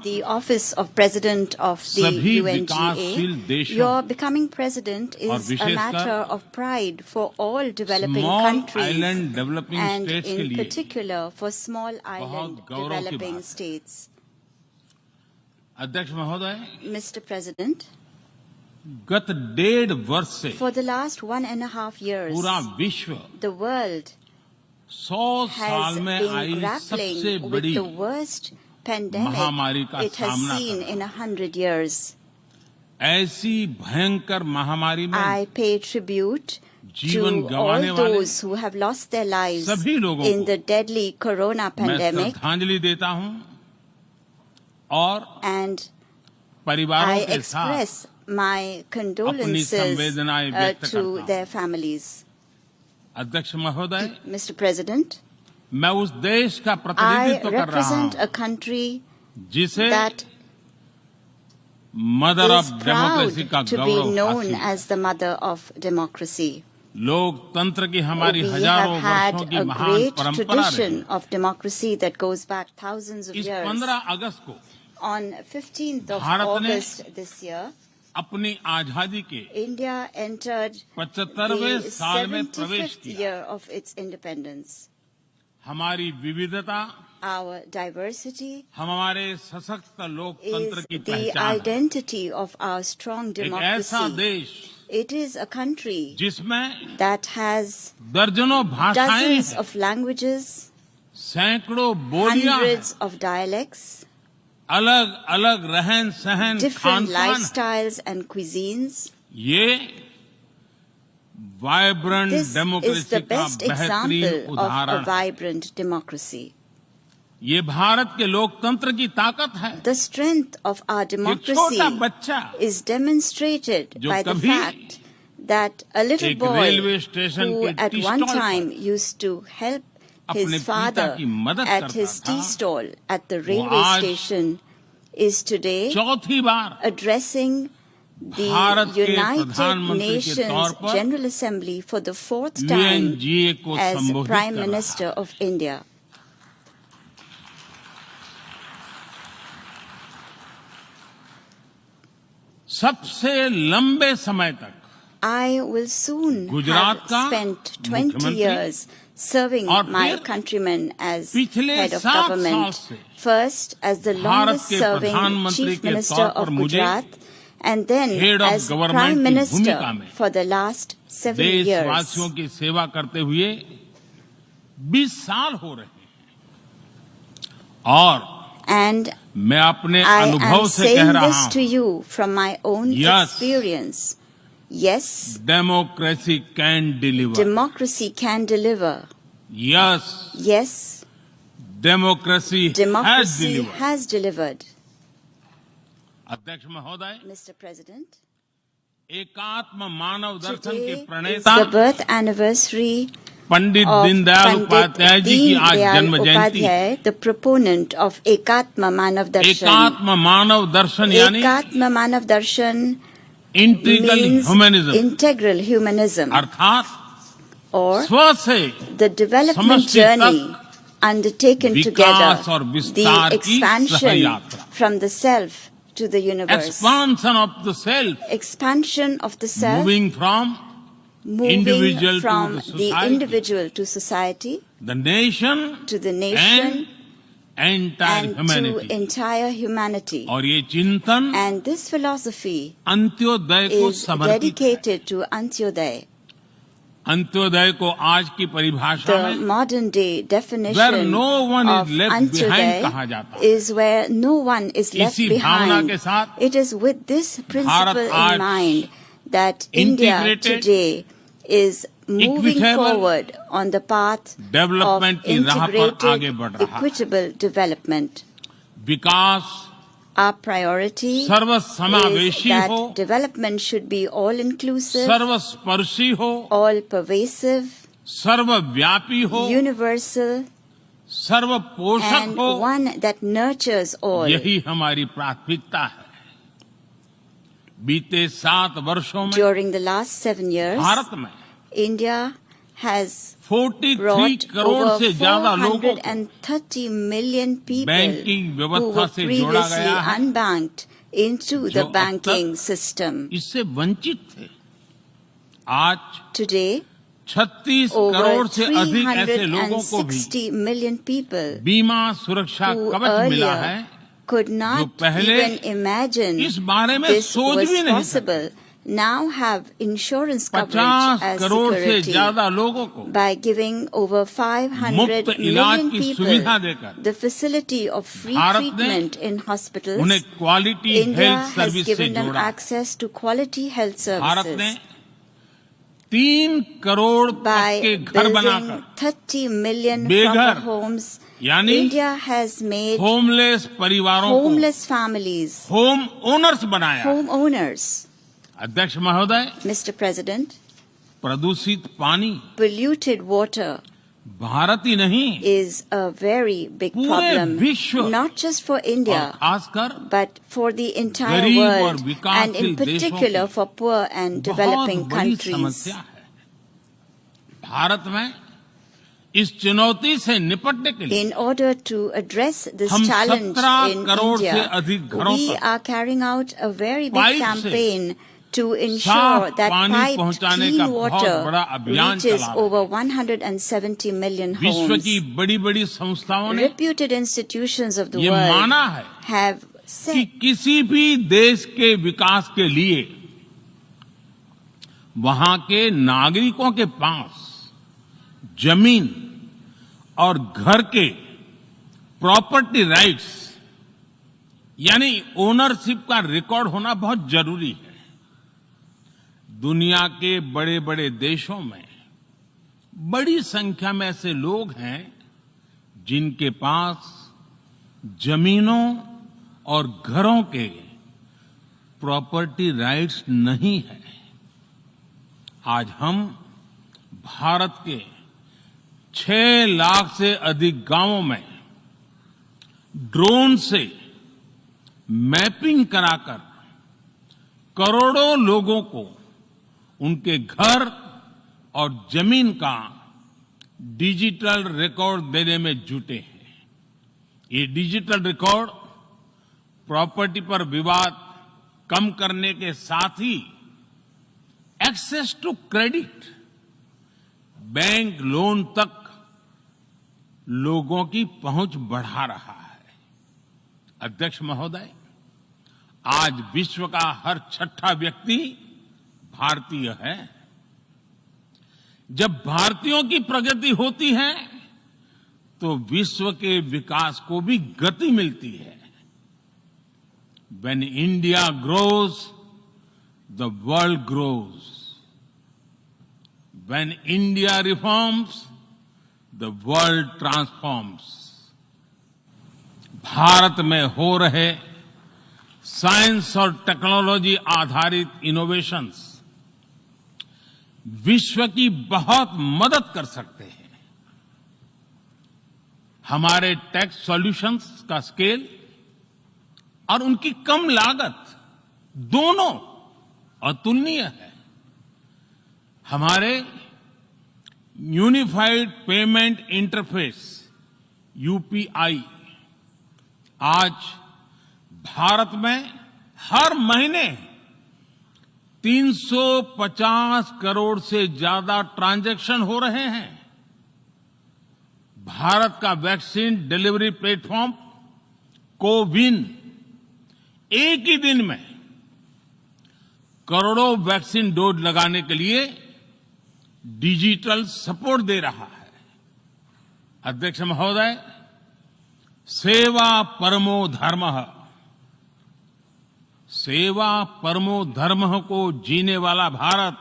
the office of President of the सभी UNGA, विकासशील देशों your becoming president और is a विशेषकर matter of pride for all developing small countries island developing and states के in लिए particular for small island गौरव की developing बात है। states. अध्यक्ष महोदय, Mr. President, गत 1.5 वर्ष से for the last 1.5 years, पूरा विश्व the world 100 साल has में been आई सबसे grappling with बड़ी the worst pandemic महामारी का it has सामना seen कर in 100 years. ऐसी भयंकर महामारी में I pay tribute जीवन to गंवाने all वाले those who have lost their lives सभी लोगों in को the deadly corona मैं pandemic, श्रद्धांजलि देता हूं और and परिवारों I के साथ express my condolences संवेदनाएं व्यक्त करता to हूं। their families. अध्यक्ष महोदय, Mr. President, मैं उस देश का I प्रतिनिधित्व कर रहा represent हूं a country जिसे that mother is of democracy का proud to be Gaurav known हासिल है। as the mother of democracy. लोकतंत्र की हमारी We हजारों have had वर्षों की a महान great परंपरा रही। tradition of democracy that goes back thousands of इस years. 15 अगस्त को On 15th of भारत ने August this year, अपनी आजादी के India entered 75वें the साल में प्रवेश 75th किया। year of its independence. हमारी विविधता Our diversity हमारे सशक्त लोकतंत्र is की the पहचान है। identity of our strong एक ऐसा democracy. देश It is a country जिसमें that has दर्जनों भाषाएं dozens हैं, of languages, सैकड़ों बोलियां हैं, hundreds of dialects, अलग अलग रहन सहन different खान पान। lifestyles and cuisines. ये vibrant This is democracy the का best बेहतरीन example of a उदाहरण है। vibrant democracy. ये भारत के लोकतंत्र की ताकत है। The strength of our ये democracy छोटा बच्चा is demonstrated जो by the कभी fact that a little एक boy रेलवे स्टेशन who के at T one stall time पर used to help अपने his पिता father की मदद at करता his tea था, stall at the railway आज station is today चौथी बार addressing the भारत के United प्रधानमंत्री के Nations तौर पर General Assembly for the fourth time UNGA को as संबोधित Prime कर रहा Minister है। of India. सबसे लंबे समय तक I will soon Gujarat have का spent 20 मुख्यमंत्री years serving और my फिर countrymen as पिछले head of 7 साल government. से First as the Bharat longest के serving प्रधानमंत्री Chief के Minister तौर पर of मुझे Gujarat and then Head of as Government Prime की Minister भूमिका में for the last 7 years. देशवासियों की सेवा करते हुए 20 साल हो रहे हैं और And मैं अपने I अनुभव am से कह saying रहा this to हूं, you from my own Yes. experience. Yes, democracy can deliver. democracy can deliver. Yes, Yes, democracy has democracy deliver. has delivered. अध्यक्ष महोदय, Mr. President, एकात्म मानव दर्शन today के is प्रणेता the birth anniversary Pandit of Deendayal Pandit Upadhyay ji की आज Deen जन्म Dayal Jayanti. Upadhyay, the proponent of Ekatma Manav Darshan. एकात्म मानव दर्शन यानी Ekatma Manav Darshan integral means humanism, integral humanism, अर्थात or स्व से the development समष्टि journey तक undertaken विकास together, और the विस्तार की expansion सहयात्रा। from the self to the universe, expansion of the self, expansion of the self, moving from moving individual to from the the society, individual to society, the nation to the nation, and entire and to humanity. entire humanity. और ये चिंतन And this philosophy Antyodaya को is समर्पित है। dedicated to Antyodaya. Antyodaya को आज की परिभाषा The में modern day where definition no one of is left behind कहा Antyodaya जाता है। is where no one is left इसी भावना behind. के साथ It is with this principle आज in mind that India integrated, today is moving equitable forward on the path of development की राह पर आगे integrated, बढ़ रहा है। equitable development. Vikas Our priority is सर्वसमावेशी that हो, development should be all-inclusive, सर्वस्पर्शी हो, all-pervasive, सर्वव्यापी हो, universal, सर्वपोषक and हो। one that nurtures all. यही हमारी प्राथमिकता है। बीते 7 वर्षों में During the last 7 years, Bharat में India has 43 brought crore over से ज्यादा लोगों को 430 million people बैंकिंग who व्यवस्था were से जोड़ा previously गया है, unbanked into जो the अब banking तक system. इससे वंचित थे। आज Today, 36 over करोड़ से अधिक ऐसे लोगों को भी 360 million people बीमा सुरक्षा who कवच मिला है, earlier could जो not पहले even imagine इस बारे में this सोच was भी नहीं possible, now have insurance 50 coverage as crore से security ज्यादा लोगों को by giving over 500 मुफ्त इलाज million की people सुविधा देकर the facility of free Bharat ने treatment in hospitals. उन्हें quality India health has service से given them जोड़ा। access to quality health Bharat ने services 3 करोड़ by पक्के घर building बनाकर 30 million बेघर, proper homes. यानी India has made होमलेस परिवारों को homeless families होम ओनर्स बनाया। homeowners. अध्यक्ष महोदय, Mr. President, प्रदूषित पानी polluted water भारत ही नहीं is a very big पूरे problem, विश्व not just for और India, खासकर but for the entire गरीब और world, and in विकासशील देशों particular की for poor and बहुत developing बड़ी countries. समस्या है। भारत में इस चुनौती से निपटने के लिए In order to address this हम challenge 17 in करोड़ से India, अधिक घरों we तक are carrying out a very pipe big से campaign to ensure साफ that पानी piped पहुंचाने clean का बहुत water बड़ा अभियान reaches चला रहे हैं। over 170 million विश्व homes. की बड़ी-बड़ी संस्थाओं ने Reputed institutions of the ये world माना है have कि said किसी भी देश के विकास के लिए वहां के नागरिकों के पास जमीन और घर के प्रॉपर्टी राइट्स यानी ओनरशिप का रिकॉर्ड होना बहुत जरूरी है। दुनिया के बड़े बड़े देशों में बड़ी संख्या में ऐसे लोग हैं जिनके पास जमीनों और घरों के प्रॉपर्टी राइट्स नहीं है। आज हम भारत के 6 लाख से अधिक गांवों में ड्रोन से मैपिंग कराकर करोड़ों लोगों को उनके घर और जमीन का डिजिटल रिकॉर्ड देने में जुटे हैं। ये डिजिटल रिकॉर्ड प्रॉपर्टी पर विवाद कम करने के साथ ही access to credit, bank loan तक लोगों की पहुंच बढ़ा रहा है। अध्यक्ष महोदय, आज विश्व का हर 6ठा व्यक्ति भारतीय है। जब भारतीयों की प्रगति होती है तो विश्व के विकास को भी गति मिलती है। When India grows, the world grows. When India reforms, the world transforms. Bharat में हो रहे साइंस और टेक्नोलॉजी आधारित इनोवेशंस विश्व की बहुत मदद कर सकते हैं। हमारे टेक सॉल्यूशंस का स्केल और उनकी कम लागत दोनों अतुलनीय है। हमारे यूनिफाइड पेमेंट इंटरफेस यूपीआई आज भारत में हर महीने 350 करोड़ से ज्यादा ट्रांजैक्शन हो रहे हैं। भारत का वैक्सीन डिलीवरी प्लेटफॉर्म कोविन एक ही दिन में करोड़ों वैक्सीन डोज लगाने के लिए डिजिटल सपोर्ट दे रहा है। अध्यक्ष महोदय, सेवा परमो धर्मः, सेवा परमो धर्मः को जीने वाला भारत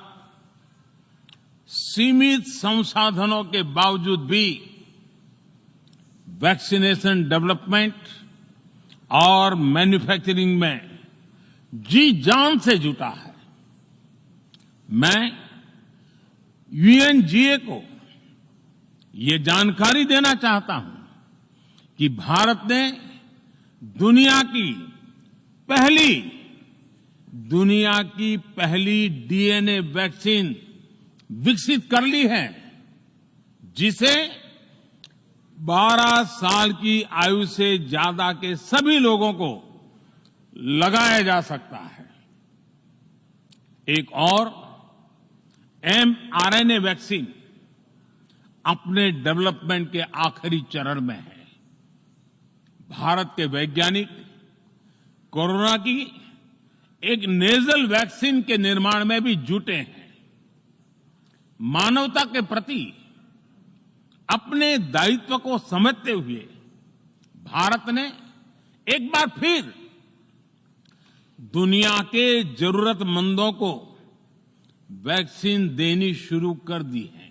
सीमित संसाधनों के बावजूद भी वैक्सीनेशन डेवलपमेंट और मैन्युफैक्चरिंग में जी जान से जुटा है। मैं यूएनजीए को ये जानकारी देना चाहता हूं कि भारत ने दुनिया की पहली डीएनए वैक्सीन विकसित कर ली है। जिसे 12 साल की आयु से ज्यादा के सभी लोगों को लगाया जा सकता है। एक और mRNA वैक्सीन अपने डेवलपमेंट के आखिरी चरण में है। भारत के वैज्ञानिक कोरोना की एक नेजल वैक्सीन के निर्माण में भी जुटे हैं। मानवता के प्रति अपने दायित्व को समझते हुए भारत ने एक बार फिर दुनिया के जरूरतमंदों को वैक्सीन देनी शुरू कर दी है।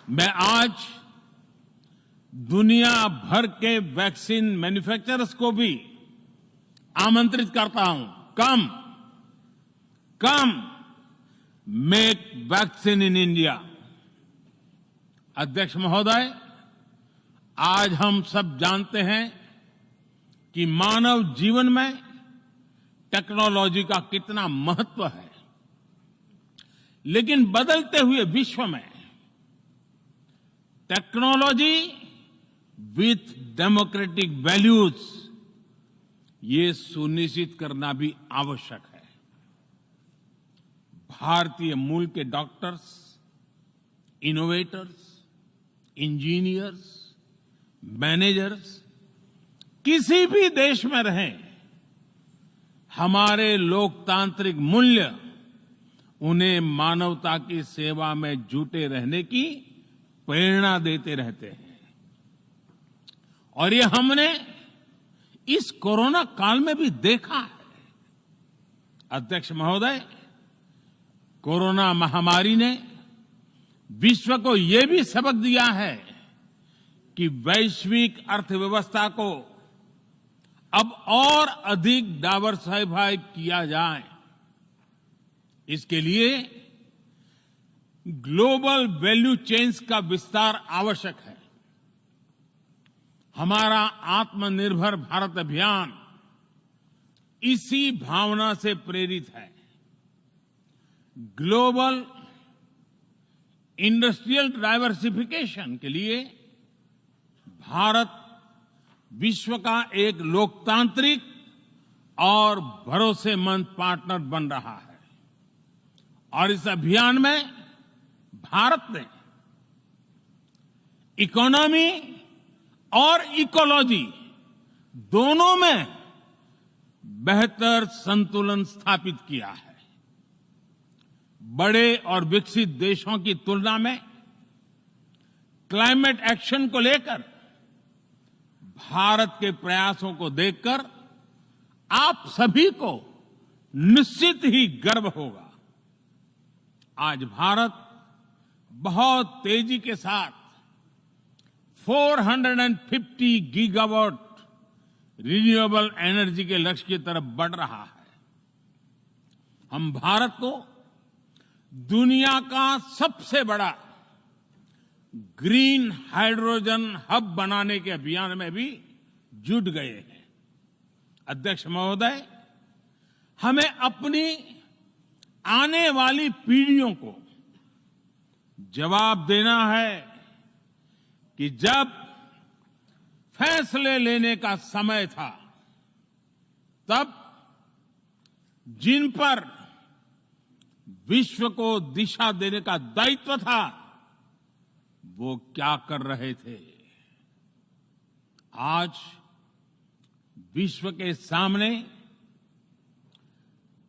मैं आज दुनिया भर के वैक्सीन मैन्युफैक्चरर्स को भी आमंत्रित करता हूं, कम मेक वैक्सीन इन इंडिया। अध्यक्ष महोदय, आज हम सब जानते हैं कि मानव जीवन में टेक्नोलॉजी का कितना महत्व है, लेकिन बदलते हुए विश्व में टेक्नोलॉजी विथ डेमोक्रेटिक वैल्यूज, ये सुनिश्चित करना भी आवश्यक है। भारतीय मूल के डॉक्टर्स, इनोवेटर्स, इंजीनियर्स, मैनेजर्स किसी भी देश में रहें, हमारे लोकतांत्रिक मूल्य उन्हें मानवता की सेवा में जुटे रहने की प्रेरणा देते रहते हैं। और ये हमने इस कोरोना काल में भी देखा है। अध्यक्ष महोदय, कोरोना महामारी ने विश्व को यह भी सबक दिया है कि वैश्विक अर्थव्यवस्था को अब और अधिक डाइवर्सिफाई किया जाए। इसके लिए ग्लोबल वैल्यू चेन्स का विस्तार आवश्यक है। हमारा आत्मनिर्भर भारत अभियान इसी भावना से प्रेरित है। ग्लोबल इंडस्ट्रियल डाइवर्सिफिकेशन के लिए भारत विश्व का एक लोकतांत्रिक और भरोसेमंद पार्टनर बन रहा है। और इस अभियान में भारत ने इकोनॉमी और इकोलॉजी दोनों में बेहतर संतुलन स्थापित किया है। बड़े और विकसित देशों की तुलना में क्लाइमेट एक्शन को लेकर भारत के प्रयासों को देखकर आप सभी को निश्चित ही गर्व होगा। आज भारत बहुत तेजी के साथ 450 गीगावाट रिन्यूएबल एनर्जी के लक्ष्य की तरफ बढ़ रहा है। हम भारत को दुनिया का सबसे बड़ा ग्रीन हाइड्रोजन हब बनाने के अभियान में भी जुट गए हैं। अध्यक्ष महोदय, हमें अपनी आने वाली पीढ़ियों को जवाब देना है कि जब फैसले लेने का समय था, तब जिन पर विश्व को दिशा देने का दायित्व था, वो क्या कर रहे थे। आज विश्व के सामने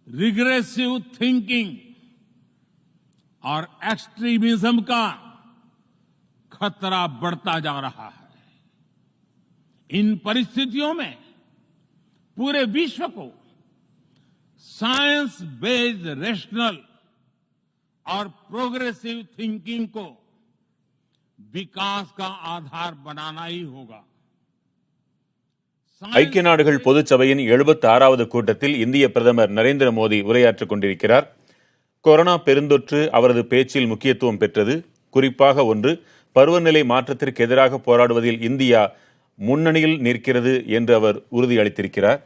रिग्रेसिव थिंकिंग और एक्सट्रीमिज्म का खतरा बढ़ता जा रहा है। इन परिस्थितियों में पूरे विश्व को साइंस बेस्ड रैशनल और प्रोग्रेसिव थिंकिंग को विकास का आधार बनाना ही होगा। ஐக்கிய நாடுகள் பொதுச்சபையின் 76வது கூட்டத்தில் இந்திய பிரதமர் நரேந்திர மோடி உரையாற்றிக் கொண்டிருக்கிறார். கொரோனா பெருந்தொற்று அவரது பேச்சில் முக்கியத்துவம் பெற்றது. குறிப்பாக ஒன்று, பருவநிலை மாற்றத்திற்கு எதிராக போராடுவதில் இந்தியா முன்னணியில் நிற்கிறது என்று அவர் உறுதியளித்திருக்கிறார்.